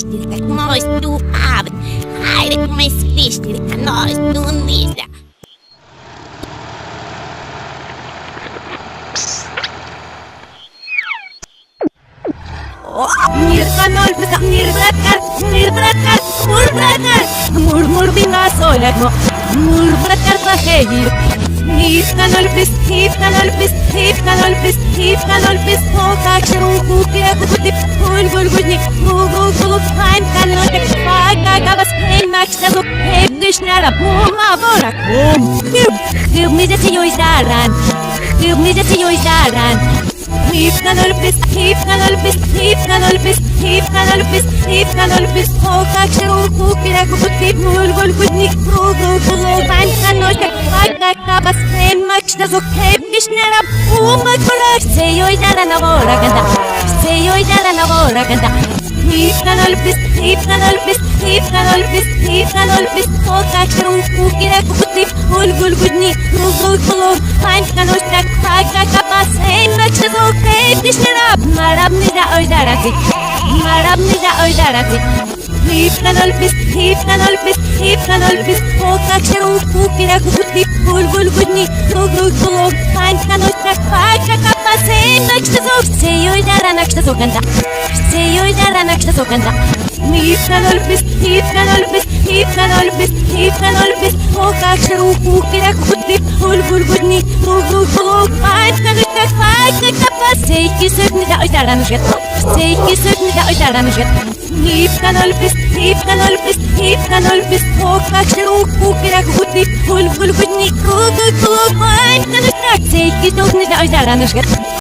spíštil, tak nós tu ave. Ai, tak mais spíštil, tak nós tu nisa. Nirkanol bisa nirbrakar, murmur binga solak mo, murbrakar pahegir. Nirkanol bis, hokak shirun kukia kutip, gul gudnik, gul fain kanol tek, gabas pain max tazo, nishnara puma borak, mi jasi yo izdaran. Hipkanol bis, hokak shirun kukia kutip, gul gudnik, gul fain kanol tek, gabas pain max tazo, nishnara puma borak, seyo idara na borakanda. Hipkanol bis, hokak shirun kukia kutip, gul gudnik, gul fain kanol tek, gabas pain max tazo, nishnara marab nida oidarati. Hipkanol bis, hokak shirun kukia kutip, gul gudnik, gul fain kanol tek, gabas pain max tazo, seyo idara nakshta sokanda. Hipkanol bis, hokak shirun kukia kutip, gul gudnik, gul fain kanol tek, gabas seiki söknida oidaranışgat. Hipkanol bis, hokak shirun kukia kutip, gul gudnik, gul fain kanol tek, seiki söknida oidaranışgat.